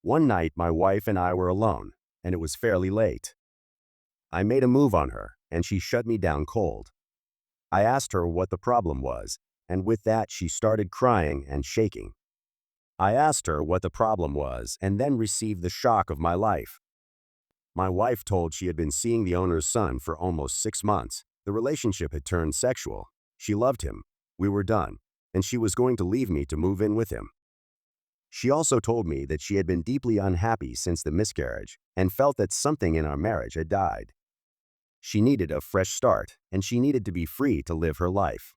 One night, my wife and I were alone, and it was fairly late. I made a move on her, and she shut me down cold. I asked her what the problem was, and with that she started crying and shaking. I asked her what the problem was and then received the shock of my life. My wife told she had been seeing the owner's son for almost 6 months. The relationship had turned sexual. She loved him. We were done, and she was going to leave me to move in with him. She also told me that she had been deeply unhappy since the miscarriage and felt that something in our marriage had died. She needed a fresh start, and she needed to be free to live her life.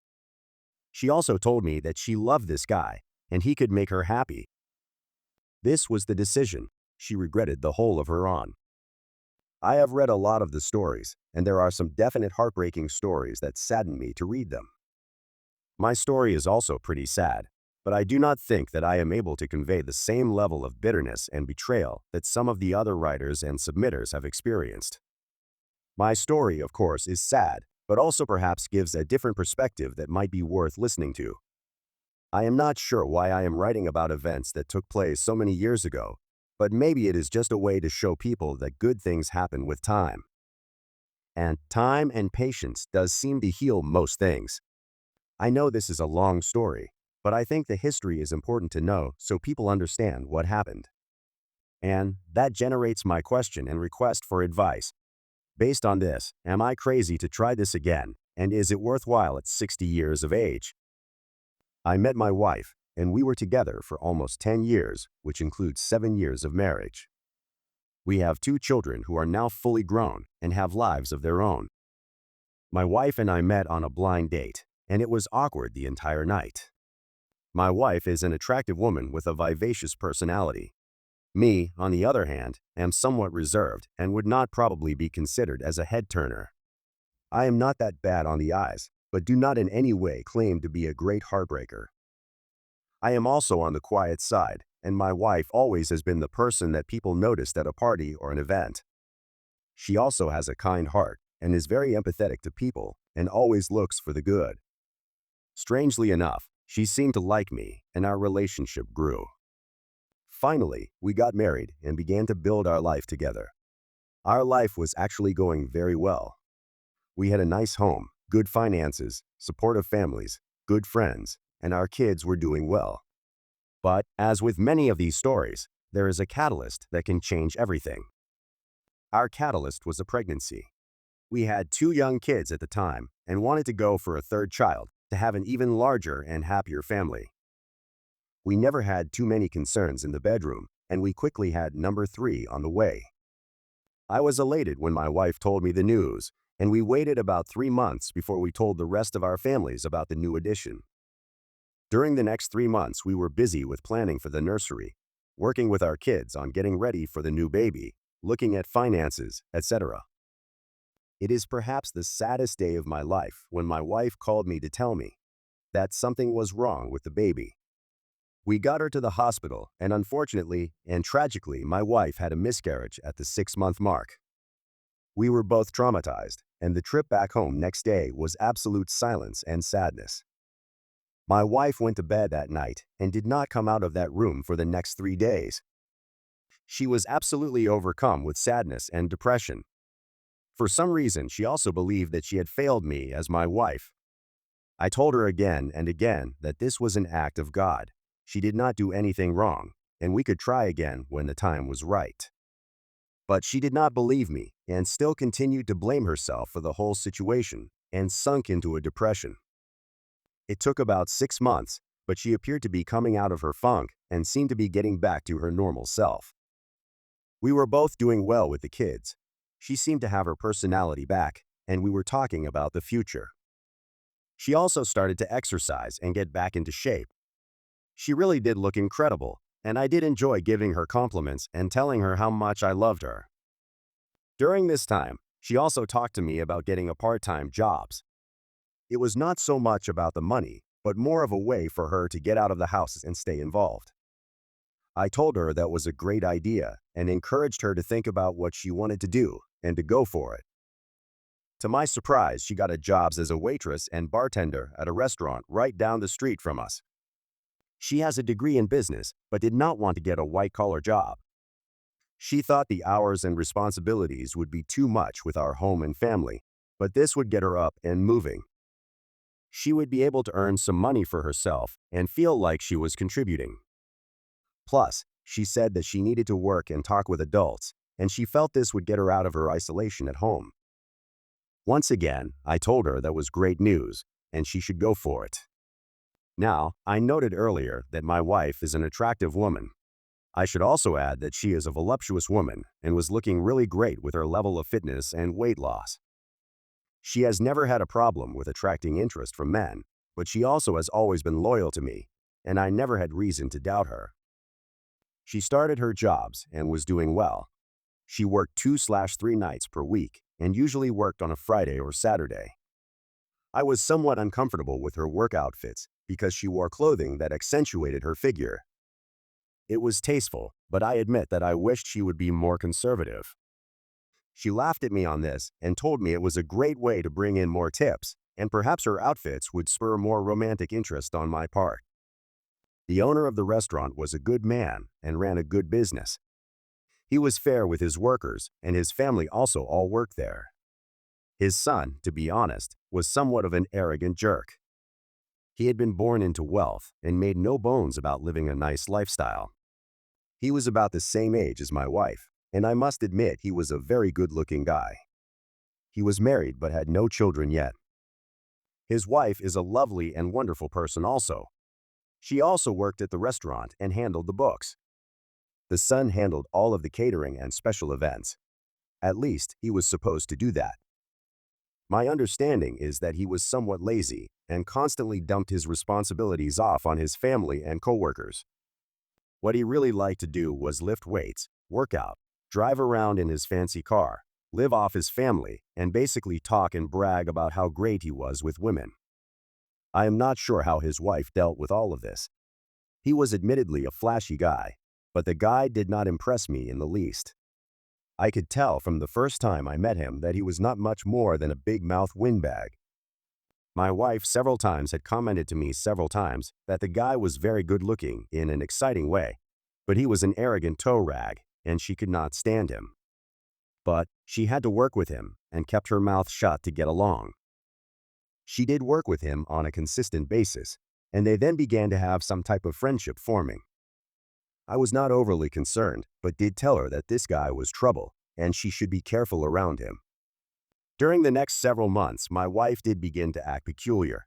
She also told me that she loved this guy, and he could make her happy. This was the decision she regretted the whole of her on. I have read a lot of the stories, and there are some definite heartbreaking stories that sadden me to read them. My story is also pretty sad, but I do not think that I am able to convey the same level of bitterness and betrayal that some of the other writers and submitters have experienced. My story, of course, is sad, but also perhaps gives a different perspective that might be worth listening to. I am not sure why I am writing about events that took place so many years ago, but maybe it is just a way to show people that good things happen with time. And time and patience does seem to heal most things. I know this is a long story, but I think the history is important to know so people understand what happened. And that generates my question and request for advice. Based on this, am I crazy to try this again, and is it worthwhile at 60 years of age? I met my wife, and we were together for almost 10 years, which includes 7 years of marriage. We have 2 children who are now fully grown and have lives of their own. My wife and I met on a blind date, and it was awkward the entire night. My wife is an attractive woman with a vivacious personality. Me, on the other hand, am somewhat reserved and would not probably be considered as a head-turner. I am not that bad on the eyes, but do not in any way claim to be a great heartbreaker. I am also on the quiet side, and my wife always has been the person that people noticed at a party or an event. She also has a kind heart and is very empathetic to people and always looks for the good. Strangely enough, she seemed to like me, and our relationship grew. Finally, we got married and began to build our life together. Our life was actually going very well. We had a nice home, good finances, supportive families, good friends, and our kids were doing well. But, as with many of these stories, there is a catalyst that can change everything. Our catalyst was a pregnancy. We had 2 young kids at the time and wanted to go for a third child to have an even larger and happier family. We never had too many concerns in the bedroom, and we quickly had number 3 on the way. I was elated when my wife told me the news, and we waited about 3 months before we told the rest of our families about the new addition. During the next 3 months, we were busy with planning for the nursery, working with our kids on getting ready for the new baby, looking at finances, etc. It is perhaps the saddest day of my life when my wife called me to tell me that something was wrong with the baby. We got her to the hospital, and unfortunately and tragically, my wife had a miscarriage at the 6-month mark. We were both traumatized, and the trip back home next day was absolute silence and sadness. My wife went to bed that night and did not come out of that room for the next 3 days. She was absolutely overcome with sadness and depression. For some reason, she also believed that she had failed me as my wife. I told her again and again that this was an act of God. She did not do anything wrong, and we could try again when the time was right. But she did not believe me and still continued to blame herself for the whole situation and sunk into a depression. It took about 6 months, but she appeared to be coming out of her funk and seemed to be getting back to her normal self. We were both doing well with the kids. She seemed to have her personality back, and we were talking about the future. She also started to exercise and get back into shape. She really did look incredible, and I did enjoy giving her compliments and telling her how much I loved her. During this time, she also talked to me about getting a part-time jobs. It was not so much about the money, but more of a way for her to get out of the house and stay involved. I told her that was a great idea and encouraged her to think about what she wanted to do and to go for it. To my surprise, she got a job as a waitress and bartender at a restaurant right down the street from us. She has a degree in business, but did not want to get a white-collar job, She thought the hours and responsibilities would be too much with our home and family, but this would get her up and moving. She would be able to earn some money for herself and feel like she was contributing. Plus, she said that she needed to work and talk with adults, and she felt this would get her out of her isolation at home. Once again, I told her that was great news, and she should go for it. Now, I noted earlier that my wife is an attractive woman. I should also add that she is a voluptuous woman and was looking really great with her level of fitness and weight loss. She has never had a problem with attracting interest from men, but she also has always been loyal to me, and I never had reason to doubt her. She started her jobs and was doing well. She worked 2/3 nights per week and usually worked on a Friday or Saturday. I was somewhat uncomfortable with her work outfits because she wore clothing that accentuated her figure. It was tasteful, but I admit that I wished she would be more conservative. She laughed at me on this and told me it was a great way to bring in more tips, and perhaps her outfits would spur more romantic interest on my part. The owner of the restaurant was a good man and ran a good business. He was fair with his workers, and his family also all worked there. His son, to be honest, was somewhat of an arrogant jerk. He had been born into wealth and made no bones about living a nice lifestyle. He was about the same age as my wife, and I must admit he was a very good-looking guy. He was married but had no children yet. His wife is a lovely and wonderful person also. She also worked at the restaurant and handled the books. The son handled all of the catering and special events. At least, he was supposed to do that. My understanding is that he was somewhat lazy and constantly dumped his responsibilities off on his family and coworkers. What he really liked to do was lift weights, work out, drive around in his fancy car, live off his family, and basically talk and brag about how great he was with women. I am not sure how his wife dealt with all of this. He was admittedly a flashy guy, but the guy did not impress me in the least. I could tell from the first time I met him that he was not much more than a big-mouth windbag. My wife several times had commented to me several times that the guy was very good-looking in an exciting way, but he was an arrogant toe rag, and she could not stand him. But she had to work with him and kept her mouth shut to get along. She did work with him on a consistent basis, and they then began to have some type of friendship forming. I was not overly concerned, but did tell her that this guy was trouble, and she should be careful around him. During the next several months, my wife did begin to act peculiar.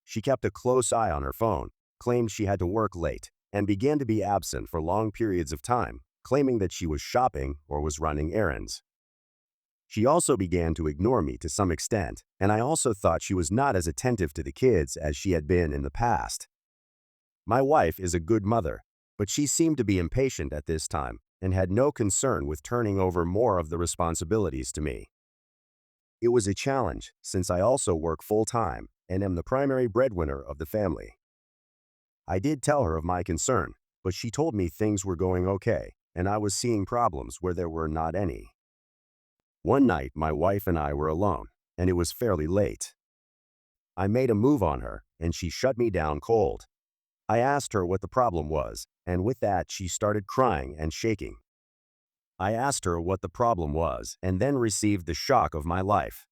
She kept a close eye on her phone, claimed she had to work late, and began to be absent for long periods of time, claiming that she was shopping or was running errands. She also began to ignore me to some extent, and I also thought she was not as attentive to the kids as she had been in the past. My wife is a good mother, but she seemed to be impatient at this time and had no concern with turning over more of the responsibilities to me. It was a challenge since I also work full-time and am the primary breadwinner of the family. I did tell her of my concern, but she told me things were going okay and I was seeing problems where there were not any. One night, my wife and I were alone, and it was fairly late. I made a move on her, and she shut me down cold. I asked her what the problem was, and with that, she started crying and shaking. I asked her what the problem was, and then received the shock of my life.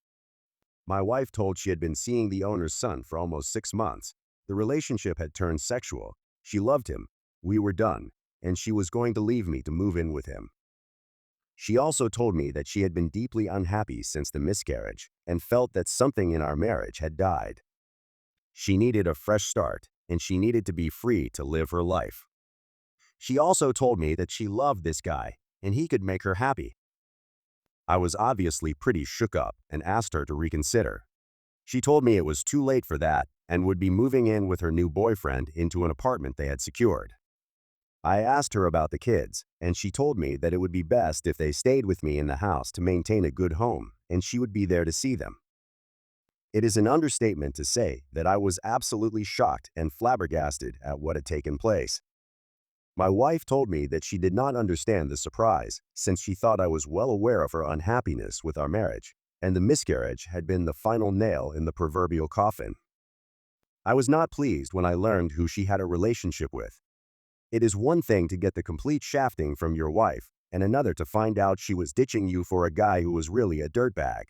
My wife told she had been seeing the owner's son for almost 6 months. The relationship had turned sexual. She loved him. We were done, and she was going to leave me to move in with him. She also told me that she had been deeply unhappy since the miscarriage and felt that something in our marriage had died. She needed a fresh start, and she needed to be free to live her life. She also told me that she loved this guy, and he could make her happy. I was obviously pretty shook up and asked her to reconsider. She told me it was too late for that and would be moving in with her new boyfriend into an apartment they had secured. I asked her about the kids, and she told me that it would be best if they stayed with me in the house to maintain a good home, and she would be there to see them. It is an understatement to say that I was absolutely shocked and flabbergasted at what had taken place. My wife told me that she did not understand the surprise, since she thought I was well aware of her unhappiness with our marriage, and the miscarriage had been the final nail in the proverbial coffin. I was not pleased when I learned who she had a relationship with. It is one thing to get the complete shafting from your wife, and another to find out she was ditching you for a guy who was really a dirtbag.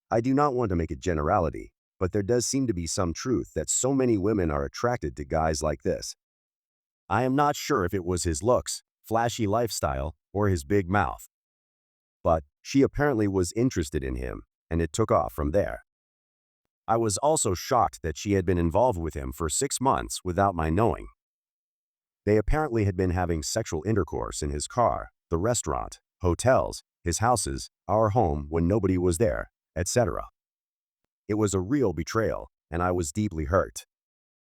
I do not want to make a generality, but there does seem to be some truth that so many women are attracted to guys like this. I am not sure if it was his looks, flashy lifestyle, or his big mouth. But she apparently was interested in him, and it took off from there. I was also shocked that she had been involved with him for 6 months without my knowing. They apparently had been having sexual intercourse in his car, the restaurant, hotels, his houses, our home when nobody was there, etc. It was a real betrayal, and I was deeply hurt.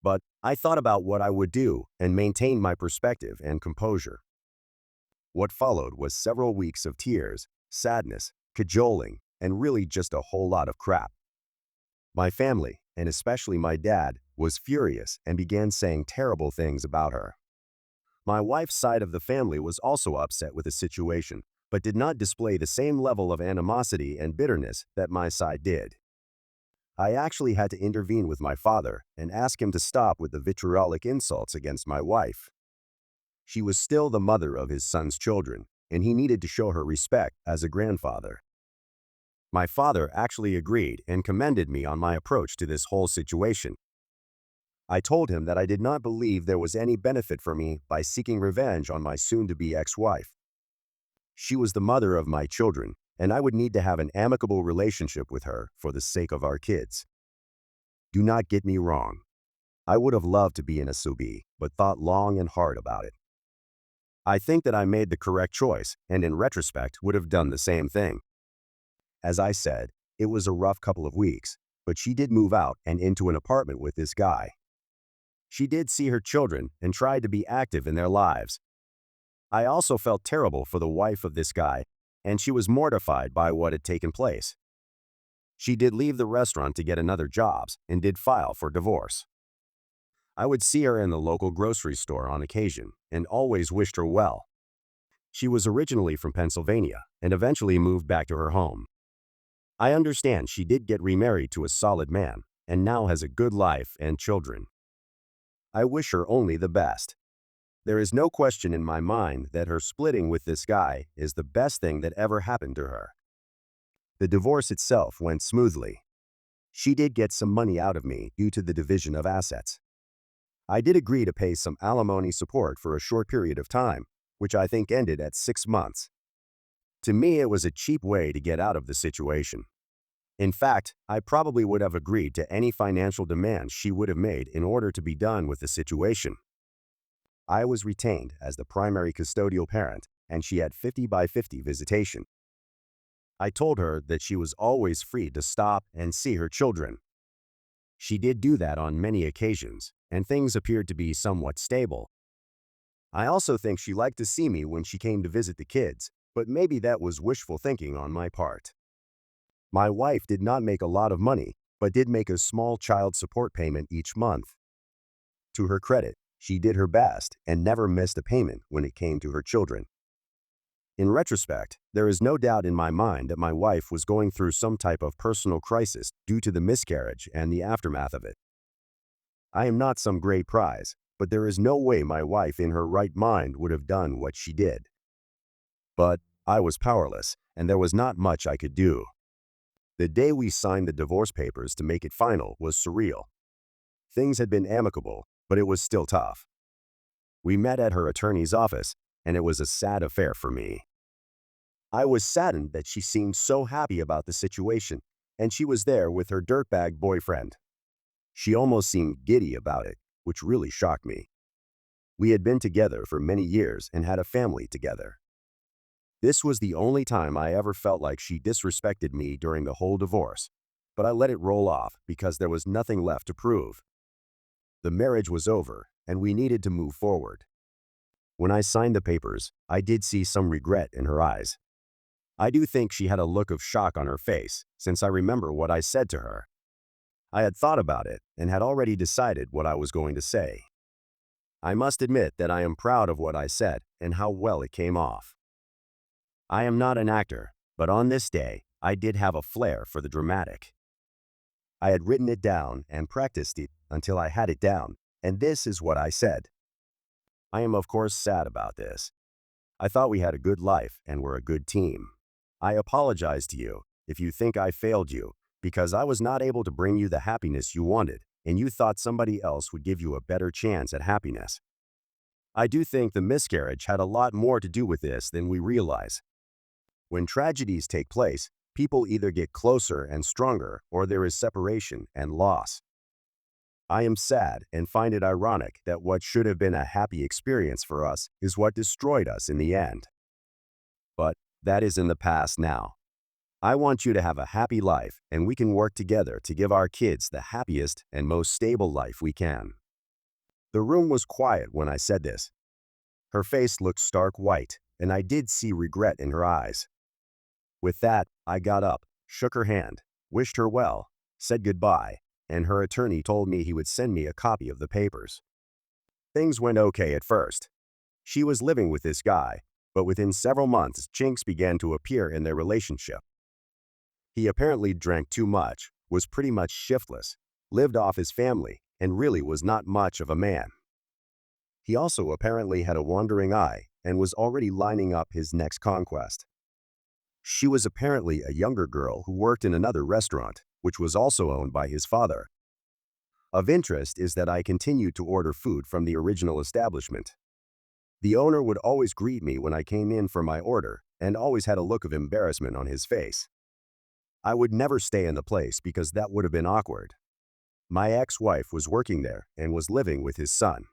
But I thought about what I would do and maintained my perspective and composure. What followed was several weeks of tears, sadness, cajoling, and really just a whole lot of crap. My family, and especially my dad, was furious and began saying terrible things about her. My wife's side of the family was also upset with the situation, but did not display the same level of animosity and bitterness that my side did. I actually had to intervene with my father and ask him to stop with the vitriolic insults against my wife. She was still the mother of his son's children, and he needed to show her respect as a grandfather. My father actually agreed and commended me on my approach to this whole situation. I told him that I did not believe there was any benefit for me by seeking revenge on my soon-to-be ex-wife. She was the mother of my children, and I would need to have an amicable relationship with her for the sake of our kids. Do not get me wrong. I would have loved to be in a SUBI, but thought long and hard about it. I think that I made the correct choice, and in retrospect would have done the same thing. As I said, it was a rough couple of weeks, but she did move out and into an apartment with this guy. She did see her children and tried to be active in their lives. I also felt terrible for the wife of this guy, and she was mortified by what had taken place. She did leave the restaurant to get another job and did file for divorce. I would see her in the local grocery store on occasion and always wished her well. She was originally from Pennsylvania and eventually moved back to her home. I understand she did get remarried to a solid man and now has a good life and children. I wish her only the best. There is no question in my mind that her splitting with this guy is the best thing that ever happened to her. The divorce itself went smoothly. She did get some money out of me due to the division of assets. I did agree to pay some alimony support for a short period of time, which I think ended at 6 months. To me, it was a cheap way to get out of the situation. In fact, I probably would have agreed to any financial demands she would have made in order to be done with the situation. I was retained as the primary custodial parent, and she had 50-by-50 visitation. I told her that she was always free to stop and see her children. She did do that on many occasions, and things appeared to be somewhat stable. I also think she liked to see me when she came to visit the kids, but maybe that was wishful thinking on my part. My wife did not make a lot of money, but did make a small child support payment each month. To her credit, she did her best and never missed a payment when it came to her children. In retrospect, there is no doubt in my mind that my wife was going through some type of personal crisis due to the miscarriage and the aftermath of it. I am not some great prize, but there is no way my wife in her right mind would have done what she did. But I was powerless, and there was not much I could do. The day we signed the divorce papers to make it final was surreal. Things had been amicable, but it was still tough. We met at her attorney's office, and it was a sad affair for me. I was saddened that she seemed so happy about the situation, and she was there with her dirtbag boyfriend. She almost seemed giddy about it, which really shocked me. We had been together for many years and had a family together. This was the only time I ever felt like she disrespected me during the whole divorce, but I let it roll off because there was nothing left to prove. The marriage was over, and we needed to move forward. When I signed the papers, I did see some regret in her eyes. I do think she had a look of shock on her face, since I remember what I said to her. I had thought about it and had already decided what I was going to say. I must admit that I am proud of what I said and how well it came off. I am not an actor, but on this day, I did have a flair for the dramatic. I had written it down and practiced it until I had it down, and this is what I said. I am of course sad about this. I thought we had a good life and were a good team. I apologize to you if you think I failed you because I was not able to bring you the happiness you wanted and you thought somebody else would give you a better chance at happiness. I do think the miscarriage had a lot more to do with this than we realize. When tragedies take place, people either get closer and stronger or there is separation and loss. I am sad and find it ironic that what should have been a happy experience for us is what destroyed us in the end. But that is in the past now. I want you to have a happy life and we can work together to give our kids the happiest and most stable life we can. The room was quiet when I said this. Her face looked stark white, and I did see regret in her eyes. With that, I got up, shook her hand, wished her well, said goodbye, and her attorney told me he would send me a copy of the papers. Things went okay at first. She was living with this guy, but within several months, chinks began to appear in their relationship. He apparently drank too much, was pretty much shiftless, lived off his family, and really was not much of a man. He also apparently had a wandering eye and was already lining up his next conquest. She was apparently a younger girl who worked in another restaurant, which was also owned by his father. Of interest is that I continued to order food from the original establishment. The owner would always greet me when I came in for my order and always had a look of embarrassment on his face. I would never stay in the place because that would have been awkward. My ex-wife was working there and was living with his son.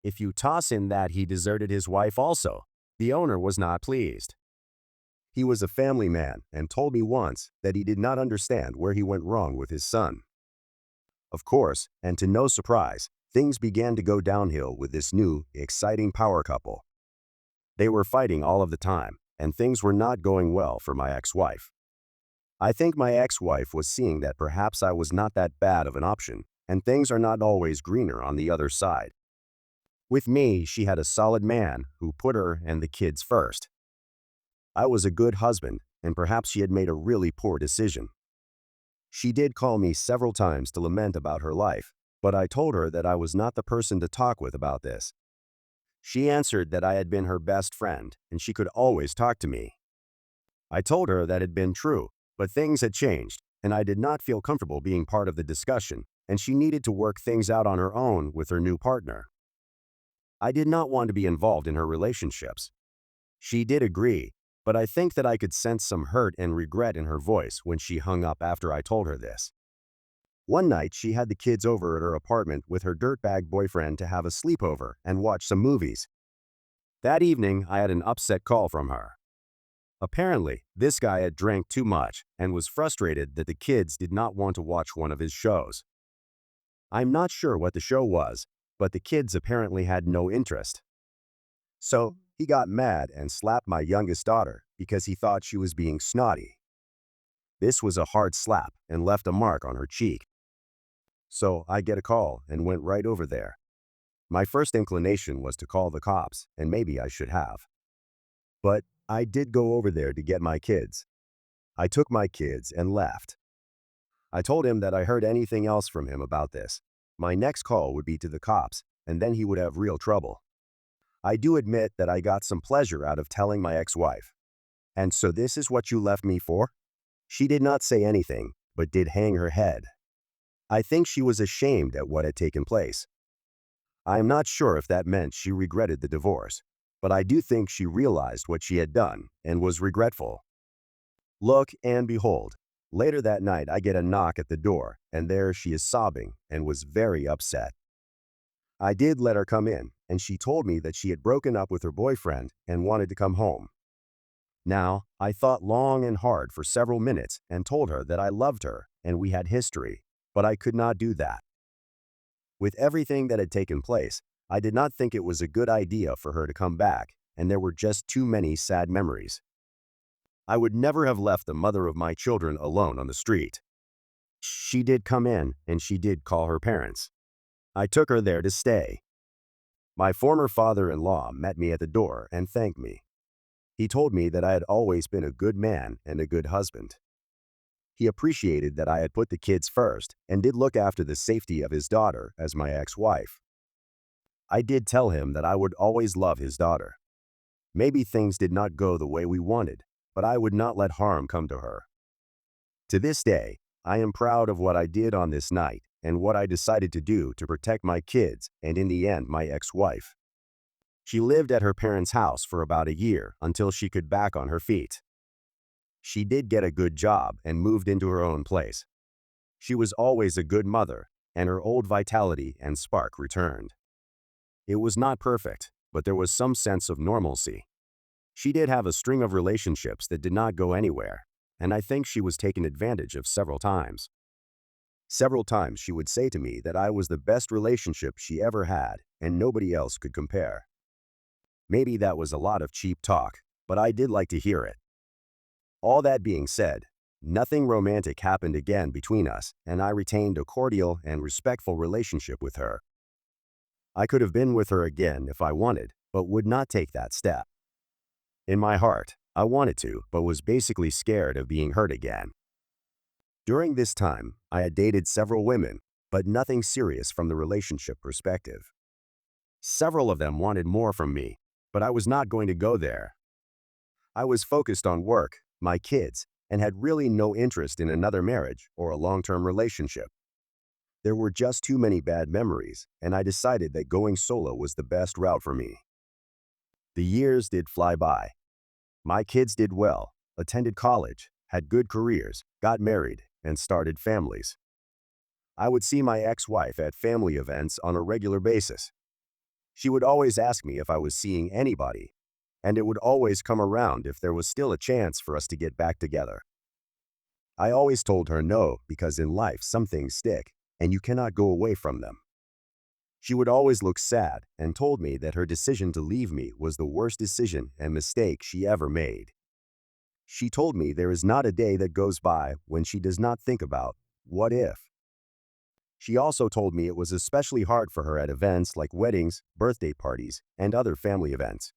If you toss in that he deserted his wife also, the owner was not pleased. He was a family man and told me once that he did not understand where he went wrong with his son. Of course, and to no surprise, things began to go downhill with this new, exciting power couple. They were fighting all of the time, and things were not going well for my ex-wife. I think my ex-wife was seeing that perhaps I was not that bad of an option, and things are not always greener on the other side. With me, she had a solid man who put her and the kids first. I was a good husband, and perhaps she had made a really poor decision. She did call me several times to lament about her life, but I told her that I was not the person to talk with about this. She answered that I had been her best friend, and she could always talk to me. I told her that had been true, but things had changed, and I did not feel comfortable being part of the discussion, and she needed to work things out on her own with her new partner. I did not want to be involved in her relationships. She did agree, but I think that I could sense some hurt and regret in her voice when she hung up after I told her this. One night, she had the kids over at her apartment with her dirtbag boyfriend to have a sleepover and watch some movies. That evening, I had an upset call from her. Apparently, this guy had drank too much and was frustrated that the kids did not want to watch one of his shows. I'm not sure what the show was, but the kids apparently had no interest. So, he got mad and slapped my youngest daughter because he thought she was being snotty. This was a hard slap and left a mark on her cheek. So, I get a call and went right over there. My first inclination was to call the cops, and maybe I should have. But I did go over there to get my kids. I took my kids and left. I told him that I heard anything else from him about this. My next call would be to the cops, and then he would have real trouble. I do admit that I got some pleasure out of telling my ex-wife. And so this is what you left me for? She did not say anything, but did hang her head. I think she was ashamed at what had taken place. I am not sure if that meant she regretted the divorce, but I do think she realized what she had done and was regretful. Look and behold, later that night I get a knock at the door, and there she is sobbing and was very upset. I did let her come in, and she told me that she had broken up with her boyfriend and wanted to come home. Now, I thought long and hard for several minutes and told her that I loved her and we had history, but I could not do that. With everything that had taken place, I did not think it was a good idea for her to come back, and there were just too many sad memories. I would never have left the mother of my children alone on the street. She did come in, and she did call her parents. I took her there to stay. My former father-in-law met me at the door and thanked me. He told me that I had always been a good man and a good husband. He appreciated that I had put the kids first and did look after the safety of his daughter as my ex-wife. I did tell him that I would always love his daughter. Maybe things did not go the way we wanted, but I would not let harm come to her. To this day, I am proud of what I did on this night and what I decided to do to protect my kids and, in the end, my ex-wife. She lived at her parents' house for about a year until she could back on her feet. She did get a good job and moved into her own place. She was always a good mother, and her old vitality and spark returned. It was not perfect, but there was some sense of normalcy. She did have a string of relationships that did not go anywhere, and I think she was taken advantage of several times. Several times she would say to me that I was the best relationship she ever had and nobody else could compare. Maybe that was a lot of cheap talk, but I did like to hear it. All that being said, nothing romantic happened again between us, and I retained a cordial and respectful relationship with her. I could have been with her again if I wanted, but would not take that step. In my heart, I wanted to, but was basically scared of being hurt again. During this time, I had dated several women, but nothing serious from the relationship perspective. Several of them wanted more from me, but I was not going to go there. I was focused on work, my kids, and had really no interest in another marriage or a long-term relationship. There were just too many bad memories, and I decided that going solo was the best route for me. The years did fly by. My kids did well, attended college, had good careers, got married, and started families. I would see my ex-wife at family events on a regular basis. She would always ask me if I was seeing anybody, and it would always come around if there was still a chance for us to get back together. I always told her no because in life some things stick, and you cannot go away from them. She would always look sad and told me that her decision to leave me was the worst decision and mistake she ever made. She told me there is not a day that goes by when she does not think about, what if? She also told me it was especially hard for her at events like weddings, birthday parties, and other family events.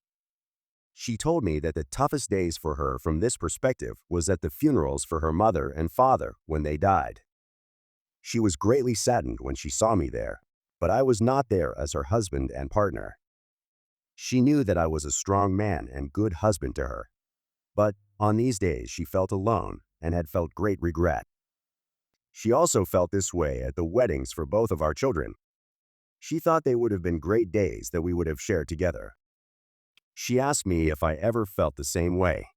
She told me that the toughest days for her from this perspective was at the funerals for her mother and father when they died. She was greatly saddened when she saw me there, but I was not there as her husband and partner. She knew that I was a strong man and good husband to her. But on these days she felt alone and had felt great regret. She also felt this way at the weddings for both of our children. She thought they would have been great days that we would have shared together. She asked me if I ever felt the same way.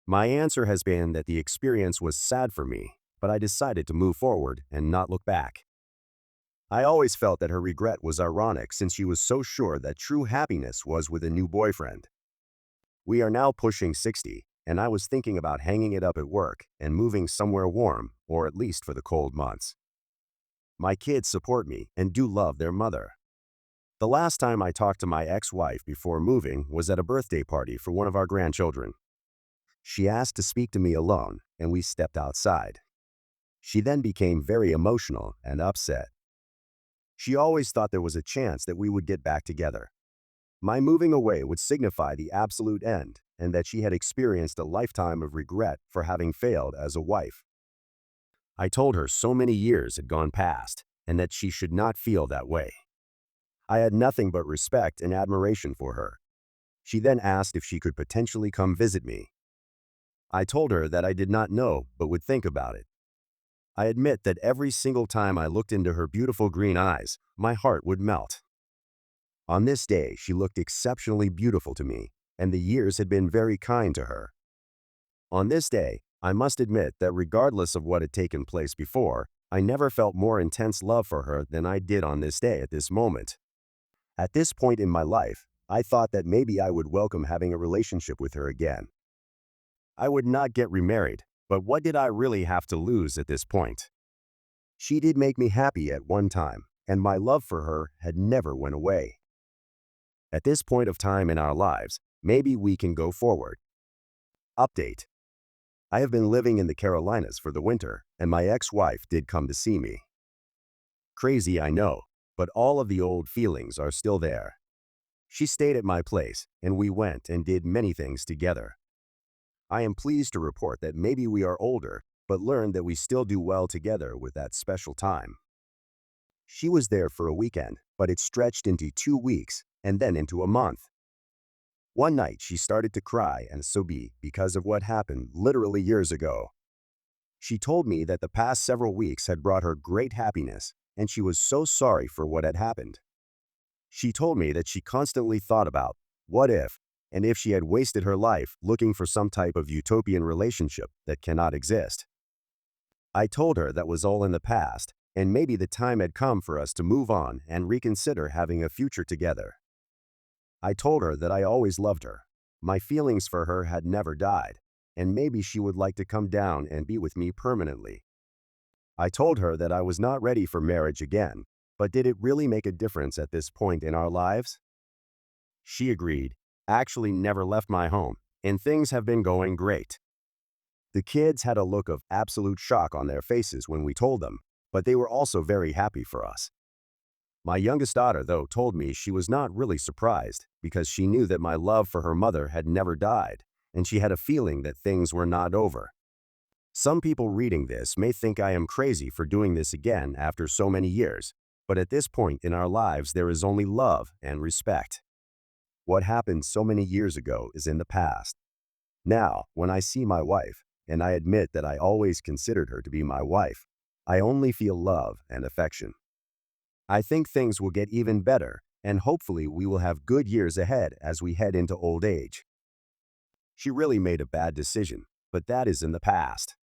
My answer has been that the experience was sad for me, but I decided to move forward and not look back. I always felt that her regret was ironic since she was so sure that true happiness was with a new boyfriend. We are now pushing 60, and I was thinking about hanging it up at work and moving somewhere warm, or at least for the cold months. My kids support me and do love their mother. The last time I talked to my ex-wife before moving was at a birthday party for one of our grandchildren. She asked to speak to me alone, and we stepped outside. She then became very emotional and upset. She always thought there was a chance that we would get back together. My moving away would signify the absolute end, and that she had experienced a lifetime of regret for having failed as a wife. I told her so many years had gone past, and that she should not feel that way. I had nothing but respect and admiration for her. She then asked if she could potentially come visit me. I told her that I did not know, but would think about it. I admit that every single time I looked into her beautiful green eyes, my heart would melt. On this day, she looked exceptionally beautiful to me, and the years had been very kind to her. On this day, I must admit that regardless of what had taken place before, I never felt more intense love for her than I did on this day at this moment. At this point in my life, I thought that maybe I would welcome having a relationship with her again. I would not get remarried, but what did I really have to lose at this point? She did make me happy at one time, and my love for her had never went away. At this point of time in our lives, maybe we can go forward. Update. I have been living in the Carolinas for the winter, and my ex-wife did come to see me. Crazy, I know, but all of the old feelings are still there. She stayed at my place, and we went and did many things together. I am pleased to report that maybe we are older, but learned that we still do well together with that special time. She was there for a weekend, but it stretched into 2 weeks, and then into a month. One night, she started to cry and sob because of what happened literally years ago. She told me that the past several weeks had brought her great happiness, and she was so sorry for what had happened. She told me that she constantly thought about what if, and if she had wasted her life looking for some type of utopian relationship that cannot exist. I told her that was all in the past, and maybe the time had come for us to move on and reconsider having a future together. I told her that I always loved her. My feelings for her had never died, and maybe she would like to come down and be with me permanently. I told her that I was not ready for marriage again, but did it really make a difference at this point in our lives? She agreed, actually never left my home, and things have been going great. The kids had a look of absolute shock on their faces when we told them, but they were also very happy for us. My youngest daughter, though, told me she was not really surprised because she knew that my love for her mother had never died, and she had a feeling that things were not over. Some people reading this may think I am crazy for doing this again after so many years, but at this point in our lives there is only love and respect. What happened so many years ago is in the past. Now, when I see my wife, and I admit that I always considered her to be my wife, I only feel love and affection. I think things will get even better, and hopefully we will have good years ahead as we head into old age. She really made a bad decision, but that is in the past.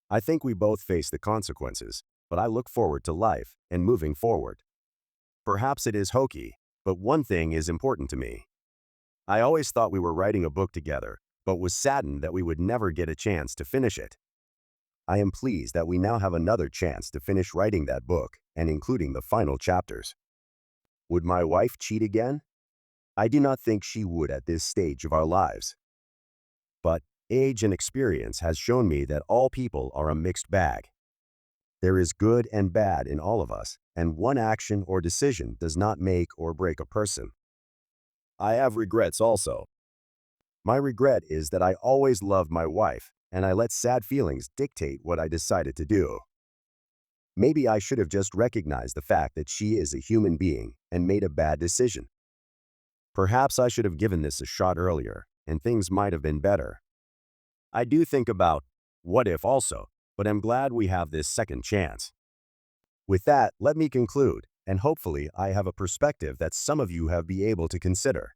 I think we both face the consequences, but I look forward to life and moving forward. Perhaps it is hokey, but one thing is important to me. I always thought we were writing a book together, but was saddened that we would never get a chance to finish it. I am pleased that we now have another chance to finish writing that book and including the final chapters. Would my wife cheat again? I do not think she would at this stage of our lives. But age and experience has shown me that all people are a mixed bag. There is good and bad in all of us, and one action or decision does not make or break a person. I have regrets also. My regret is that I always loved my wife, and I let sad feelings dictate what I decided to do. Maybe I should have just recognized the fact that she is a human being and made a bad decision. Perhaps I should have given this a shot earlier, and things might have been better. I do think about what if also, but I'm glad we have this second chance. With that, let me conclude, and hopefully I have a perspective that some of you have been able to consider.